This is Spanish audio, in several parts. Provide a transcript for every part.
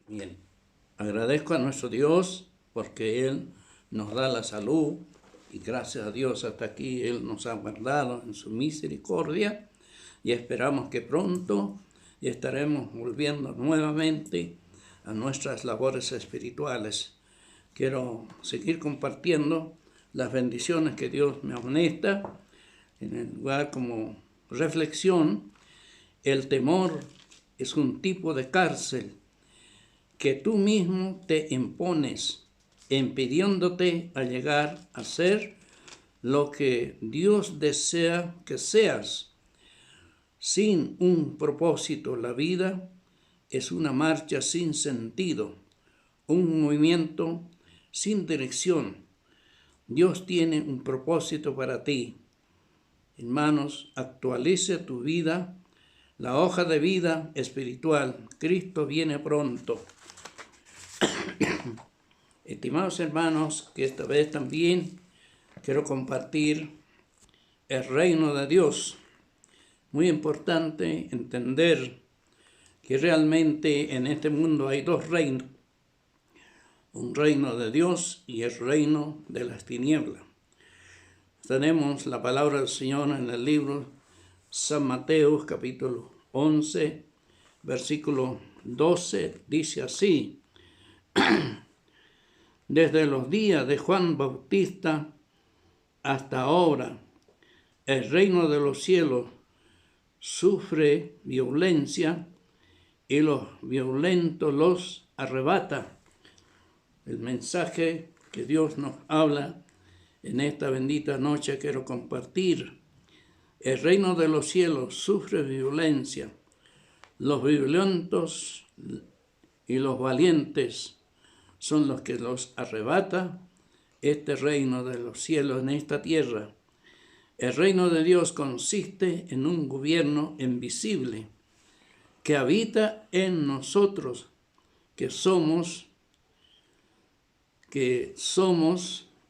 Bien, agradezco a nuestro Dios porque Él nos da la salud y gracias a Dios hasta aquí Él nos ha guardado en su misericordia y esperamos que pronto estaremos volviendo nuevamente a nuestras labores espirituales. Quiero seguir compartiendo las bendiciones que Dios me amonesta en el lugar como reflexión. El temor es un tipo de cárcel que tú mismo te impones, impidiéndote a llegar a ser lo que Dios desea que seas. Sin un propósito, la vida es una marcha sin sentido, un movimiento sin dirección. Dios tiene un propósito para ti. Hermanos, actualice tu vida, la hoja de vida espiritual. Cristo viene pronto. Estimados hermanos, que esta vez también quiero compartir el reino de Dios. Muy importante entender que realmente en este mundo hay dos reinos. Un reino de Dios y el reino de las tinieblas. Tenemos la palabra del Señor en el libro San Mateo, capítulo 11, versículo 12, dice así: Desde los días de Juan Bautista hasta ahora, el reino de los cielos sufre violencia y los violentos los arrebata. El mensaje que Dios nos habla en esta bendita noche quiero compartir. El reino de los cielos sufre violencia. Los violentos y los valientes son los que los arrebata este reino de los cielos en esta tierra. El reino de Dios consiste en un gobierno invisible que habita en nosotros, que somos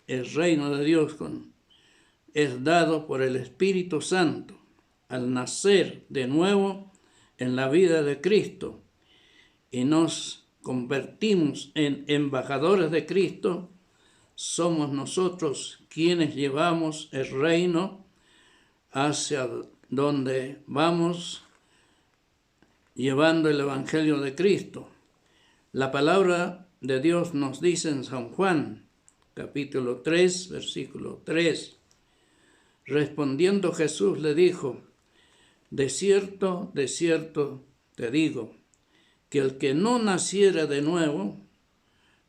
el reino de Dios, es dado por el Espíritu Santo. Al nacer de nuevo en la vida de Cristo y nos convertimos en embajadores de Cristo, somos nosotros quienes llevamos el reino hacia donde vamos llevando el Evangelio de Cristo. La palabra de Dios nos dice en San Juan, capítulo 3, versículo 3. Respondiendo Jesús le dijo: de cierto te digo, que el que no naciera de nuevo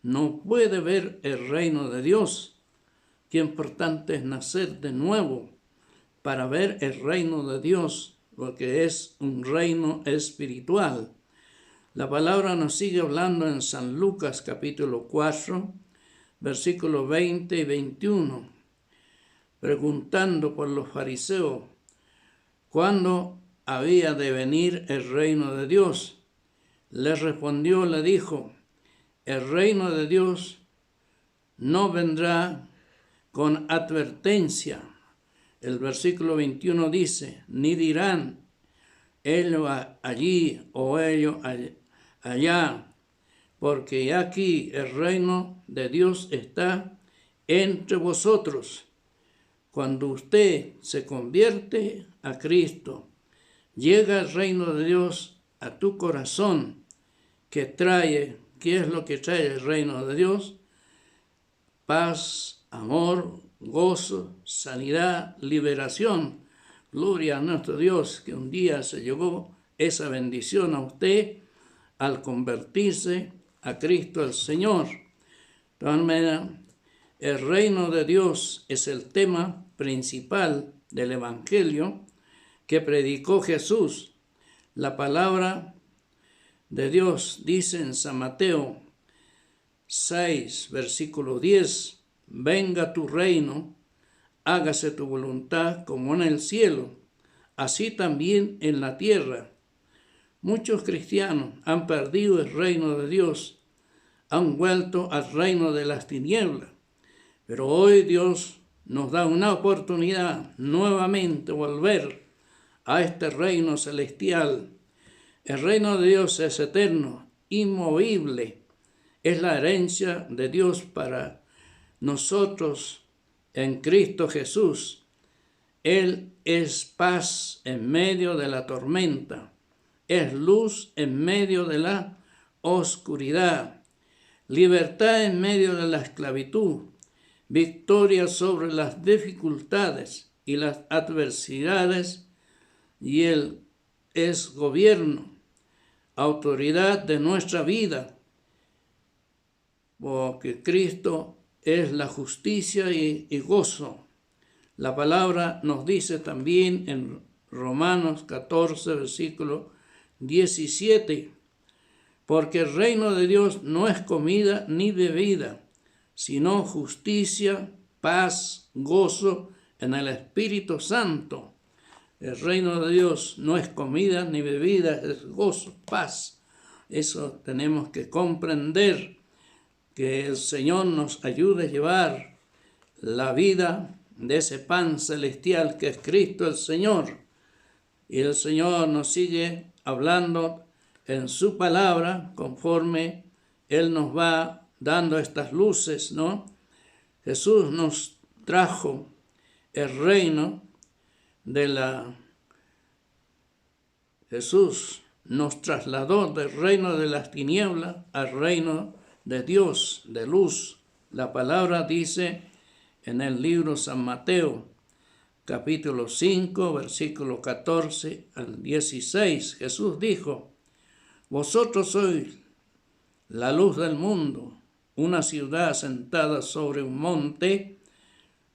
no puede ver el reino de Dios. Qué importante es nacer de nuevo para ver el reino de Dios, porque es un reino espiritual. La palabra nos sigue hablando en San Lucas capítulo 4, versículos 20 y 21, preguntando por los fariseos cuándo había de venir el reino de Dios. Le respondió, le dijo: el reino de Dios no vendrá con advertencia. El versículo 21 dice: ni dirán ellos allí o ellos allá, porque aquí el reino de Dios está entre vosotros. Cuando usted se convierte a Cristo, llega el reino de Dios a tu corazón, ¿qué es lo que trae el reino de Dios? Paz, amor, gozo, sanidad, liberación. Gloria a nuestro Dios, que un día se llevó esa bendición a usted al convertirse a Cristo el Señor. De todas maneras, el reino de Dios es el tema principal del Evangelio que predicó Jesús. La palabra de Dios dice en San Mateo 6, versículo 10, venga tu reino, hágase tu voluntad como en el cielo, así también en la tierra. Muchos cristianos han perdido el reino de Dios, han vuelto al reino de las tinieblas, pero hoy Dios nos da una oportunidad nuevamente volver a este reino celestial. El reino de Dios es eterno, inmovible. Es la herencia de Dios para nosotros en Cristo Jesús. Él es paz en medio de la tormenta, es luz en medio de la oscuridad, libertad en medio de la esclavitud, victoria sobre las dificultades y las adversidades, y Él es gobierno, autoridad de nuestra vida, porque Cristo es la justicia y gozo. La palabra nos dice también en Romanos 14, versículo 17, porque el reino de Dios no es comida ni bebida, sino justicia, paz, gozo en el Espíritu Santo. El reino de Dios no es comida ni bebida, es gozo, paz. Eso tenemos que comprender, que el Señor nos ayude a llevar la vida de ese pan celestial que es Cristo el Señor. Y el Señor nos sigue hablando en su palabra conforme Él nos va dando estas luces, ¿no? Jesús nos trajo el reino Jesús nos trasladó del reino de las tinieblas al reino de Dios, de luz. La palabra dice en el libro San Mateo, capítulo 5, versículo 14 al 16, Jesús dijo: vosotros sois la luz del mundo. Una ciudad asentada sobre un monte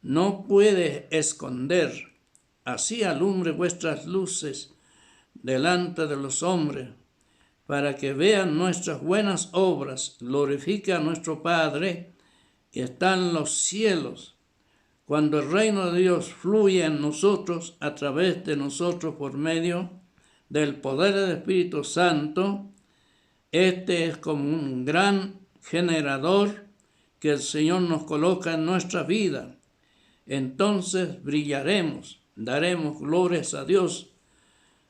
no puede esconder. Así alumbre vuestras luces delante de los hombres, para que vean nuestras buenas obras, glorifique a nuestro Padre que está en los cielos. Cuando el reino de Dios fluye en nosotros, a través de nosotros, por medio del poder del Espíritu Santo, este es como un gran generador que el Señor nos coloca en nuestra vida. Entonces brillaremos, daremos glorias a Dios,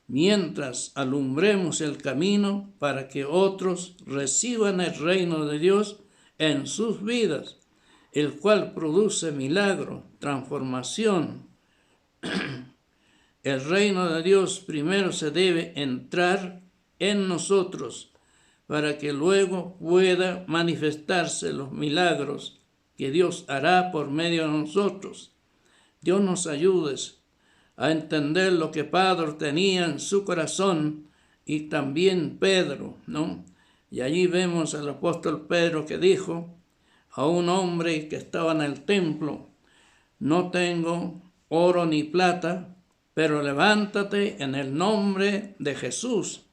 mientras alumbremos el camino para que otros reciban el reino de Dios en sus vidas, el cual produce milagro, transformación. El reino de Dios primero se debe entrar en nosotros para que luego pueda manifestarse los milagros que Dios hará por medio de nosotros. Dios nos ayude a entender lo que Pedro tenía en su corazón y también Pedro, ¿no? Y allí vemos al apóstol Pedro que dijo a un hombre que estaba en el templo: no tengo oro ni plata, pero levántate en el nombre de Jesús.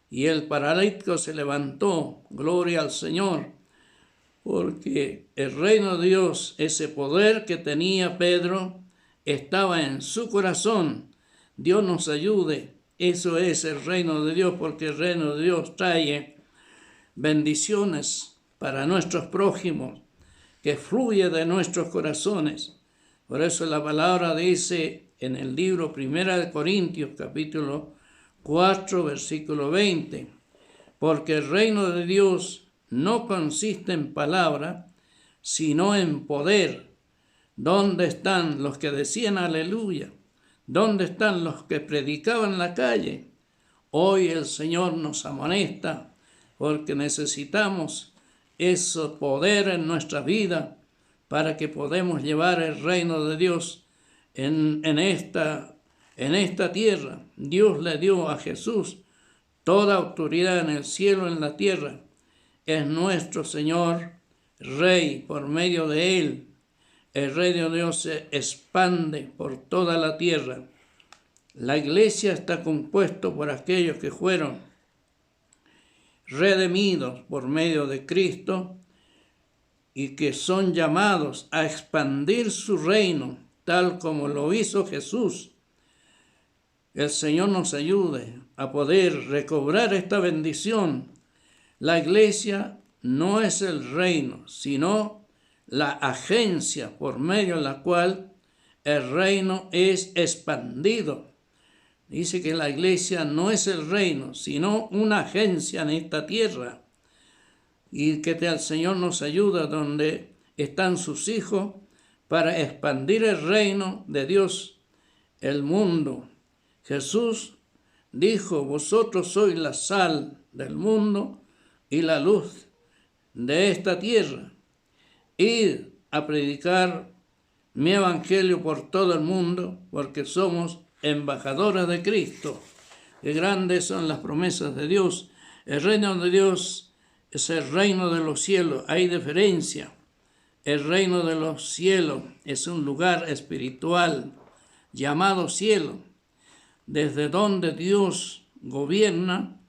Y el paralítico se levantó, gloria al Señor, porque el reino de Dios, ese poder que tenía Pedro, estaba en su corazón. Dios nos ayude. Eso es el reino de Dios, porque el reino de Dios trae bendiciones para nuestros prójimos, que fluye de nuestros corazones. Por eso la palabra dice en el libro 1 de Corintios, capítulo 4, versículo 20, porque el reino de Dios no consiste en palabra, sino en poder. ¿Dónde están los que decían aleluya? ¿Dónde están los que predicaban en la calle? Hoy el Señor nos amonesta porque necesitamos ese poder en nuestra vida para que podamos llevar el reino de Dios en esta tierra. Dios le dio a Jesús toda autoridad en el cielo y en la tierra. Es nuestro Señor, Rey, por medio de Él. El reino de Dios se expande por toda la tierra. La iglesia está compuesta por aquellos que fueron redimidos por medio de Cristo y que son llamados a expandir su reino, tal como lo hizo Jesús. El Señor nos ayude a poder recobrar esta bendición. La iglesia no es el reino, sino la agencia por medio de la cual el reino es expandido. Dice que la iglesia no es el reino, sino una agencia en esta tierra. y que el Señor nos ayuda donde están sus hijos para expandir el reino de Dios, el mundo. Jesús dijo, vosotros sois la sal del mundo y la luz de esta tierra. Id a predicar mi evangelio por todo el mundo, porque somos embajadores de Cristo. Qué grandes son las promesas de Dios. El reino de Dios es el reino de los cielos. Hay diferencia. El reino de los cielos es un lugar espiritual llamado cielo, desde donde Dios gobierna.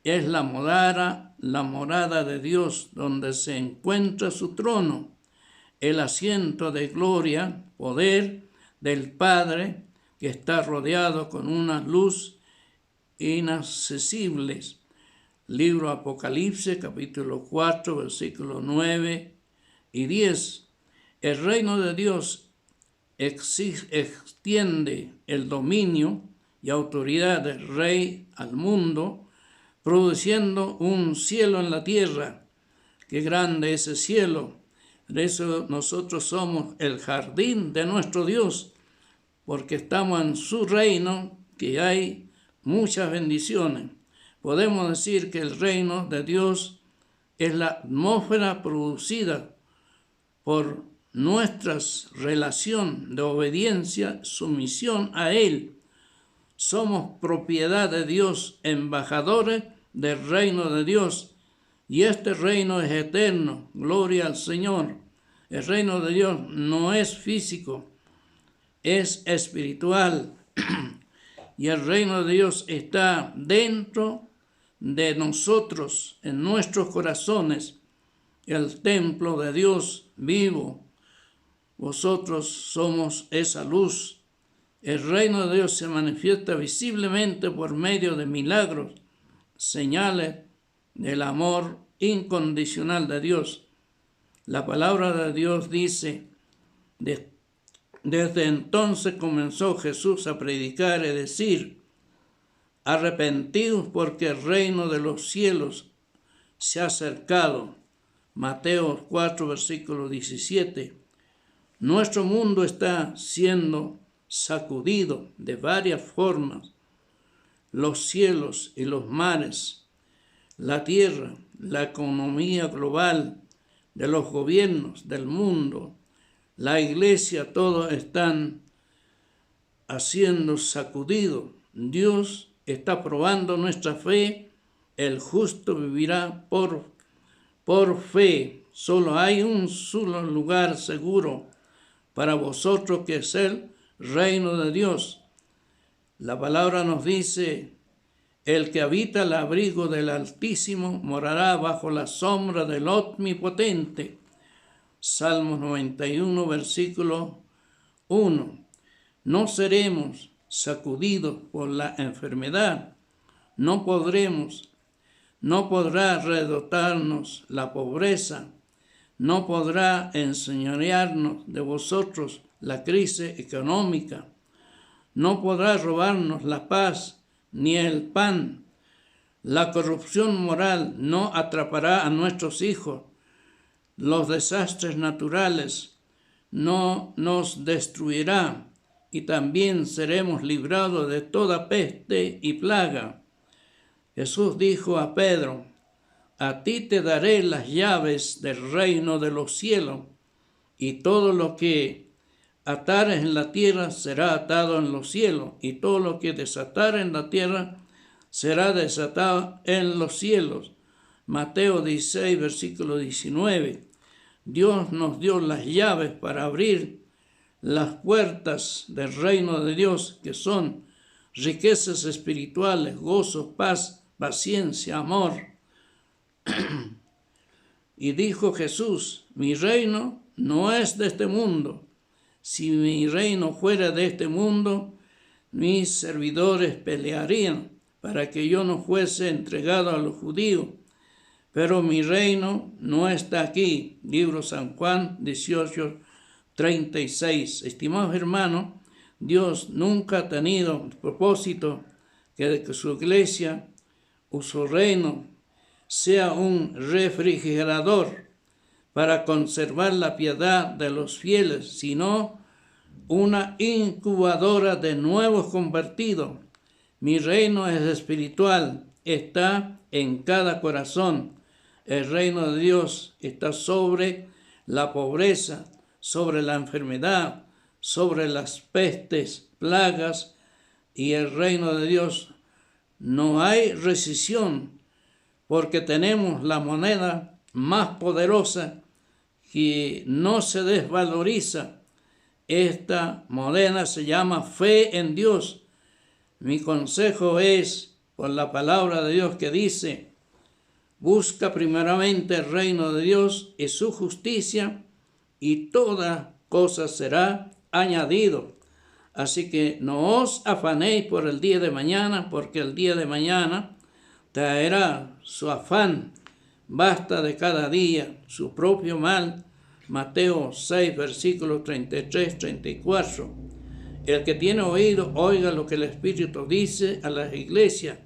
Es la morada de Dios, donde se encuentra su trono, el asiento de gloria, poder del Padre, que está rodeado con una luz inaccesible. Libro Apocalipsis, capítulo 4, versículos 9 y 10. El reino de Dios extiende el dominio y autoridad del Rey al mundo, produciendo un cielo en la tierra. Qué grande ese cielo. Por eso nosotros somos el jardín de nuestro Dios, porque estamos en su reino, que hay muchas bendiciones. Podemos decir que el reino de Dios es la atmósfera producida por nuestra relación de obediencia, sumisión a Él. Somos propiedad de Dios, embajadores del reino de Dios, y este reino es eterno. Gloria al Señor. El reino de Dios no es físico, es espiritual. Y el reino de Dios está dentro de nosotros, en nuestros corazones, el templo de Dios vivo. Vosotros somos esa luz. El reino de Dios se manifiesta visiblemente por medio de milagros, señales del amor incondicional de Dios. La palabra de Dios dice, desde entonces comenzó Jesús a predicar y decir, arrepentidos porque el reino de los cielos se ha acercado. Mateo 4, versículo 17. Nuestro mundo está siendo sacudido de varias formas. Los cielos y los mares, la tierra, la economía global, de los gobiernos del mundo, la iglesia, todos están haciendo sacudido. Dios está probando nuestra fe. El justo vivirá por fe. Solo hay un solo lugar seguro para vosotros, que es el reino de Dios. La palabra nos dice, el que habita el abrigo del Altísimo morará bajo la sombra del Omnipotente. Salmos 91, versículo 1. No seremos sacudidos por la enfermedad. No podrá redotarnos la pobreza. No podrá enseñorearnos de vosotros la crisis económica. No podrá robarnos la paz ni el pan. La corrupción moral no atrapará a nuestros hijos. Los desastres naturales no nos destruirá, y también seremos librados de toda peste y plaga. Jesús dijo a Pedro, a ti te daré las llaves del reino de los cielos, y todo lo que atares en la tierra será atado en los cielos, y todo lo que desatares en la tierra será desatado en los cielos. Mateo 16, versículo 19. Dios nos dio las llaves para abrir las puertas del reino de Dios, que son riquezas espirituales, gozo, paz, paciencia, amor. Y dijo Jesús, mi reino no es de este mundo. Si mi reino fuera de este mundo, mis servidores pelearían para que yo no fuese entregado a los judíos. Pero mi reino no está aquí. Libro San Juan 18, 36. Estimados hermanos, Dios nunca ha tenido propósito que su iglesia o su reino sea un refrigerador para conservar la piedad de los fieles, sino una incubadora de nuevos convertidos. Mi reino es espiritual, está en cada corazón. El reino de Dios está sobre la pobreza, sobre la enfermedad, sobre las pestes, plagas, y el reino de Dios no hay recesión, porque tenemos la moneda más poderosa que no se desvaloriza. Esta moneda se llama fe en Dios. Mi consejo es, por la palabra de Dios que dice, busca primeramente el reino de Dios y su justicia, y toda cosa será añadido. Así que no os afanéis por el día de mañana, porque el día de mañana traerá su afán. Basta de cada día su propio mal. Mateo 6, versículos 33, 34. El que tiene oído, oiga lo que el Espíritu dice a las iglesias.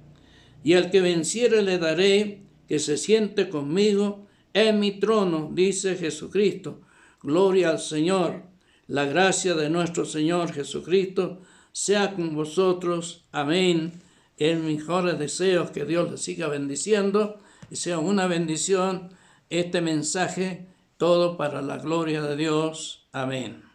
Y al que venciere le daré que se siente conmigo en mi trono, dice Jesucristo. Gloria al Señor. La gracia de nuestro Señor Jesucristo sea con vosotros. Amén. En mis mejores deseos, que Dios les siga bendiciendo y sea una bendición este mensaje, todo para la gloria de Dios. Amén.